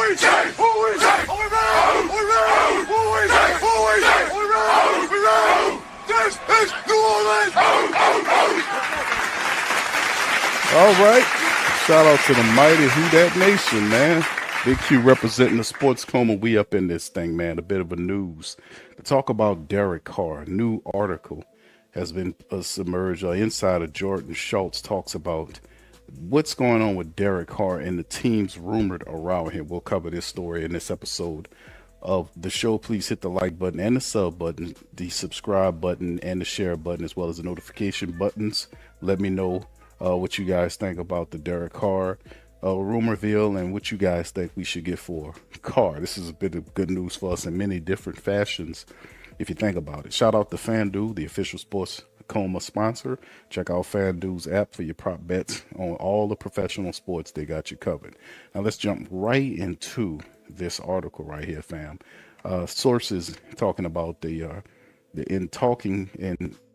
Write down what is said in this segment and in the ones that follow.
This is New Orleans. All right. Shout out to the mighty Who Dat Nation, man. Big Q representing the sports coma. We up in this thing, man. A bit of a news. To talk about Derek Carr, a new article has been submerged. Insider Jordan Schultz talks about what's going on with Derek Carr and the teams rumored around him. We'll cover this story in this episode of the show. Please hit the like button and the sub button, the subscribe button and the share button, as well as the notification buttons. Let me know what you guys think about the Derek Carr rumorville and what you guys think we should get for Carr. This is a bit of good news for us in many different fashions if you think about it. Shout out to FanDuel, the official sports coma sponsor. Check out FanDuel's app for your prop bets on all the professional sports. They got you covered. Now let's jump right into this article right here, fam. Sources talking about in talking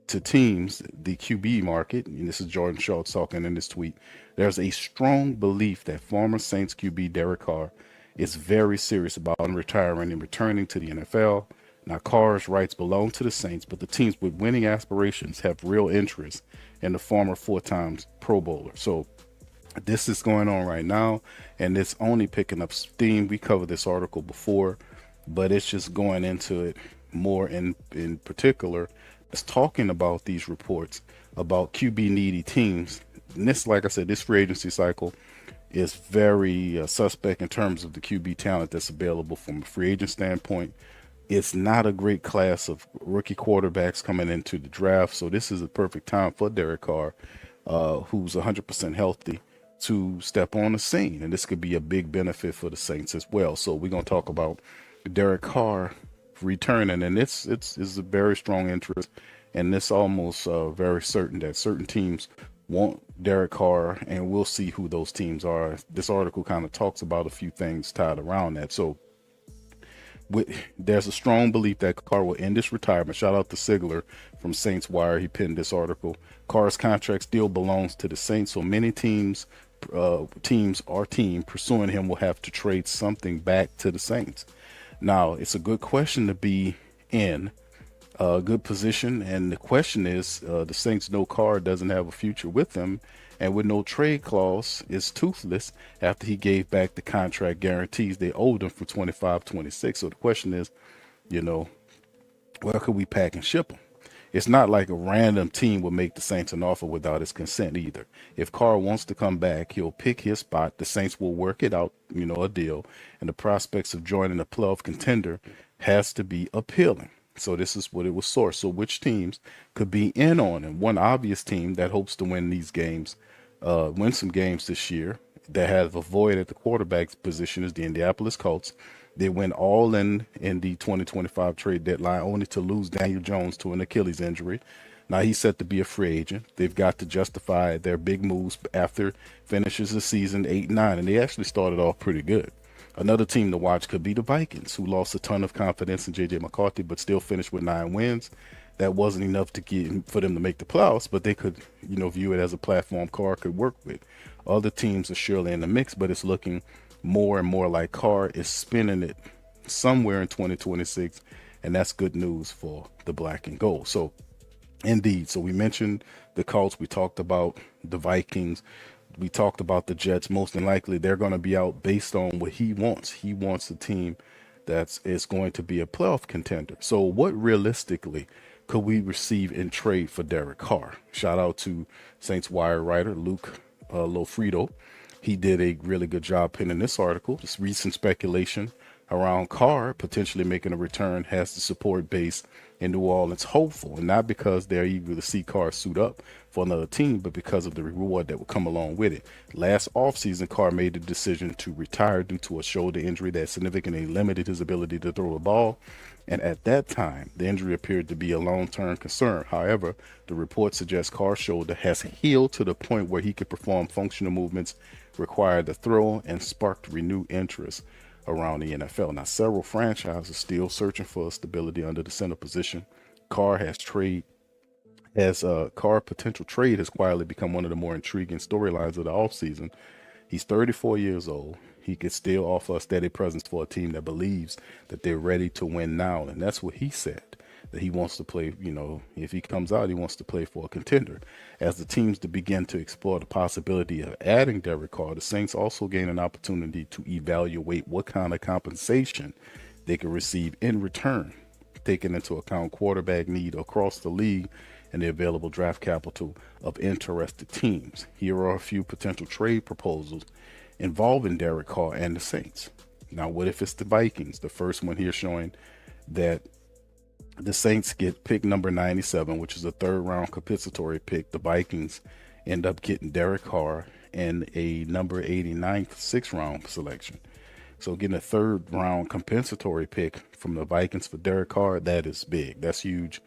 to teams, the QB market, and this is Jordan Schultz talking in this tweet. There's a strong belief that former Saints QB Derek Carr is very serious about unretiring and returning to the NFL. Now, Carr's rights belong to the Saints, but the teams with winning aspirations have real interest in the former 4-time Pro Bowler. So this is going on right now, and it's only picking up steam. We covered this article before, but it's just going into it more in particular. It's talking about these reports about QB needy teams. And this, like I said, this free agency cycle is very suspect in terms of the QB talent that's available from a free agent standpoint. It's not a great class of rookie quarterbacks coming into the draft. So this is a perfect time for Derek Carr, who's 100% healthy, to step on the scene. And this could be a big benefit for the Saints as well. So we're going to talk about Derek Carr returning, and it's a very strong interest, and it's almost very certain that certain teams want Derek Carr, and we'll see who those teams are. This article kind of talks about a few things tied around that. So there's a strong belief that Carr will end his retirement. Shout out to Sigler from Saints Wire. He penned this article. Carr's contract still belongs to the Saints, so many teams pursuing him will have to trade something back to the Saints. Now, it's a good question to be in a good position, and the question is, the Saints know Carr doesn't have a future with them, and with no trade clause, is toothless after he gave back the contract guarantees they owed him for 25-26. So the question is, where could we pack and ship him? It's not like a random team will make the Saints an offer without his consent either. If Carr wants to come back, he'll pick his spot. The Saints will work it out, a deal. And the prospects of joining a playoff contender has to be appealing. So this is what it was sourced. So which teams could be in on him? One obvious team that hopes to win these games, win some games this year, that have a void at the quarterback position is the Indianapolis Colts. They went all in the 2025 trade deadline, only to lose Daniel Jones to an Achilles injury. Now he's set to be a free agent. They've got to justify their big moves after finishes the season 8-9, and they actually started off pretty good. Another team to watch could be the Vikings, who lost a ton of confidence in J.J. McCarthy, but still finished with 9 wins. That wasn't enough for them to make the playoffs, but they could, view it as a platform Carr could work with. Other teams are surely in the mix, but it's looking more and more like Carr is spinning it somewhere in 2026, and that's good news for the black and gold. So indeed, so we mentioned the Colts, we talked about the Vikings, we talked about the Jets. Most than likely they're going to be out based on what he wants. He wants a team that is going to be a playoff contender. So what realistically could we receive in trade for Derek Carr? Shout out to Saints Wire writer Luke Lofredo. He did a really good job penning this article. This recent speculation around Carr potentially making a return has the support base in New Orleans hopeful, and not because they're eager to see Carr suit up for another team, but because of the reward that would come along with it. Last offseason, Carr made the decision to retire due to a shoulder injury that significantly limited his ability to throw the ball, and at that time, the injury appeared to be a long-term concern. However, the report suggests Carr's shoulder has healed to the point where he could perform functional movements required to throw, and sparked renewed interest around the NFL. Now, several franchises still searching for stability under the center position. Carr potential trade has quietly become one of the more intriguing storylines of the offseason. He's 34 years old. he could still offer a steady presence for a team that believes that they're ready to win now. And that's what he said, that he wants to play, if he comes out, he wants to play for a contender. As the teams to begin to explore the possibility of adding Derek Carr, the Saints also gain an opportunity to evaluate what kind of compensation they could receive in return, taking into account quarterback need across the league and the available draft capital of interested teams. Here are a few potential trade proposals involving Derek Carr and the Saints. Now, what if it's the Vikings? The first one here showing that the Saints get pick number 97, which is a third-round compensatory pick. The Vikings end up getting Derek Carr and a number 89 sixth-round selection. So getting a third-round compensatory pick from the Vikings for Derek Carr, that is big. That's huge.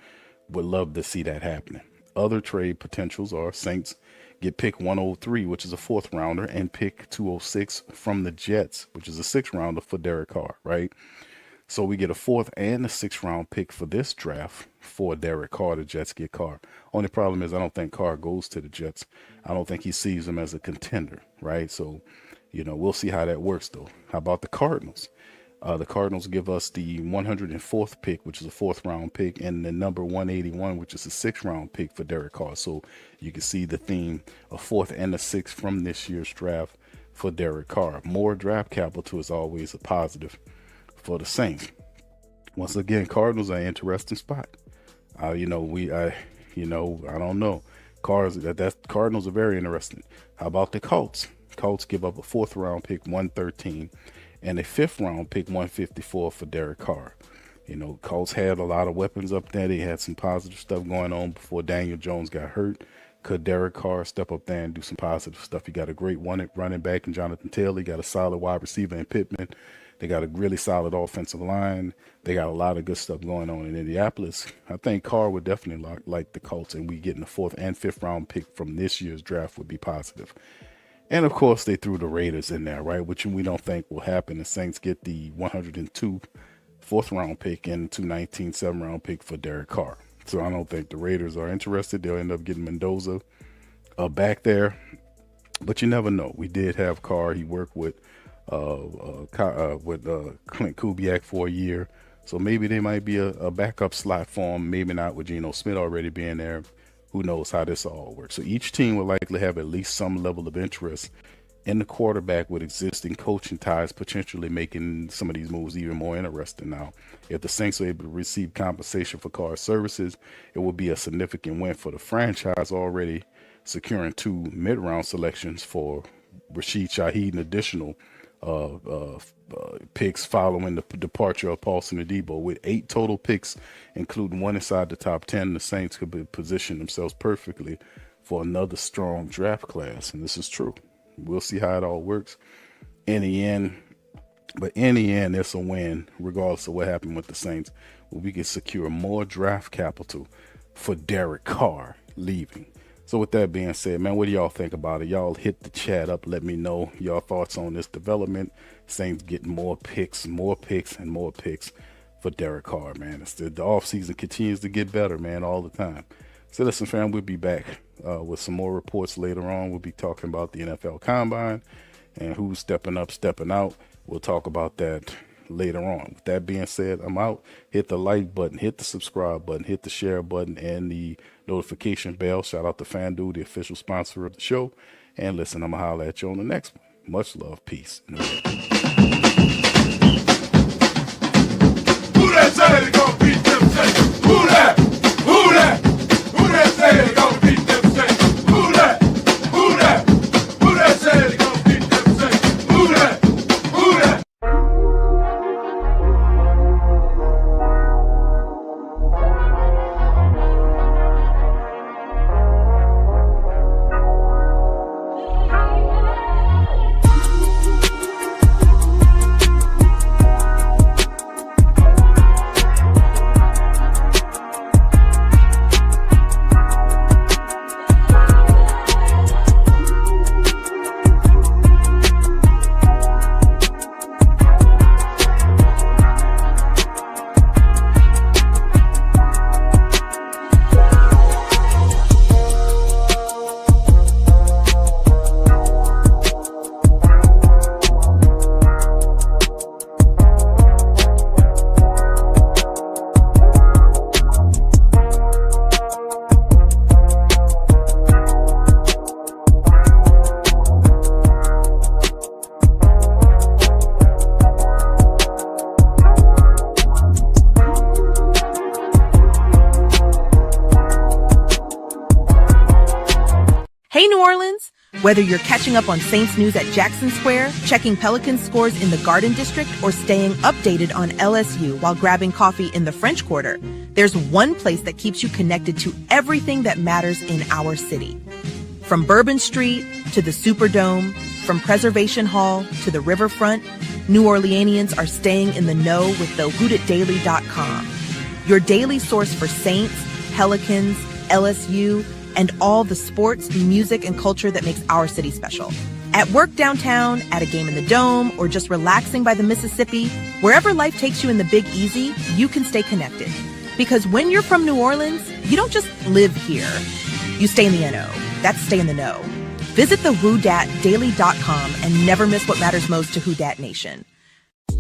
Would love to see that happening. Other trade potentials are Saints get pick 103, which is a fourth rounder, and pick 206 from the Jets, which is a sixth rounder for Derek Carr, right? So we get a fourth and a sixth round pick for this draft for Derek Carr. The Jets get Carr. Only problem is I don't think Carr goes to the Jets. I don't think he sees them as a contender, right? So, we'll see how that works, though. How about the Cardinals? The Cardinals give us the 104th pick, which is a fourth round pick, and the number 181, which is a sixth round pick for Derek Carr. So you can see the theme, a fourth and a sixth from this year's draft for Derek Carr. More draft capital is always a positive for the Saints. Once again, Cardinals are an interesting spot. I don't know. Cardinals are very interesting. How about the Colts? Colts give up a fourth round pick, 113. And a fifth round pick, 154 for Derek Carr. Colts had a lot of weapons up there. They had some positive stuff going on before Daniel Jones got hurt. Could Derek Carr step up there and do some positive stuff? He got a great running back in Jonathan Taylor. He got a solid wide receiver in Pittman. They got a really solid offensive line. They got a lot of good stuff going on in Indianapolis. I think Carr would definitely like the Colts, and we getting the fourth and fifth round pick from this year's draft would be positive. And, of course, they threw the Raiders in there, right, which we don't think will happen. The Saints get the 102 fourth-round pick and the 219 seventh-round pick for Derek Carr. So I don't think the Raiders are interested. They'll end up getting Mendoza back there. But you never know. We did have Carr. He worked with Clint Kubiak for a year. So maybe they might be a backup slot for him. Maybe not with Geno Smith already being there. Who knows how this all works. So each team will likely have at least some level of interest in the quarterback, with existing coaching ties potentially making some of these moves even more interesting. Now, if the Saints are able to receive compensation for Carr's services, it will be a significant win for the franchise, already securing 2 mid-round selections for Rashid Shaheed and additional picks following the departure of Paulson Adebo. With 8 total picks, including 1 inside the top 10, the Saints could position themselves perfectly for another strong draft class. And this is true. We'll see how it all works in the end. But in the end, it's a win, regardless of what happened with the Saints, where we can secure more draft capital for Derek Carr leaving. So with that being said, man, what do y'all think about it? Y'all hit the chat up. Let me know your thoughts on this development. Saints getting more picks, and more picks for Derek Carr, man. The offseason continues to get better, man, all the time. So listen, fam, we'll be back with some more reports later on. We'll be talking about the NFL Combine and who's stepping up, stepping out. We'll talk about that later on. With that being said, I'm out. Hit the like button, hit the subscribe button, hit the share button, and the notification bell. Shout out to FanDuel, the official sponsor of the show. And listen, I'm going to holler at you on the next one. Much love. Peace. Who that say they gonna beat them Saints? Who that? Who that? Who that say they gonna beat them Saints? Who that? Who that? Who that say they gonna beat them Saints? Who that? Who that? Hey, New Orleans! Whether you're catching up on Saints news at Jackson Square, checking Pelicans scores in the Garden District, or staying updated on LSU while grabbing coffee in the French Quarter, there's one place that keeps you connected to everything that matters in our city. From Bourbon Street to the Superdome, from Preservation Hall to the Riverfront, New Orleanians are staying in the know with the whodatdaily.com, your daily source for Saints, Pelicans, LSU, and all the sports, music, and culture that makes our city special. At work downtown, at a game in the Dome, or just relaxing by the Mississippi, wherever life takes you in the Big Easy, you can stay connected. Because when you're from New Orleans, you don't just live here. You stay in the NO. That's stay in the know. Visit the whodatdaily.com and never miss what matters most to Who Dat Nation.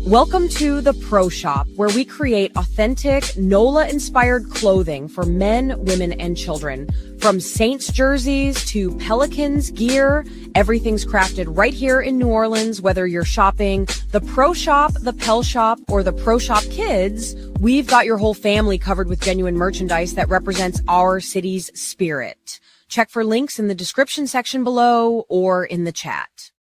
Welcome to the Pro Shop, where we create authentic NOLA-inspired clothing for men, women, and children. From Saints jerseys to Pelicans gear, everything's crafted right here in New Orleans. Whether you're shopping the Pro Shop, the Pel Shop, or the Pro Shop Kids, we've got your whole family covered with genuine merchandise that represents our city's spirit. Check for links in the description section below or in the chat.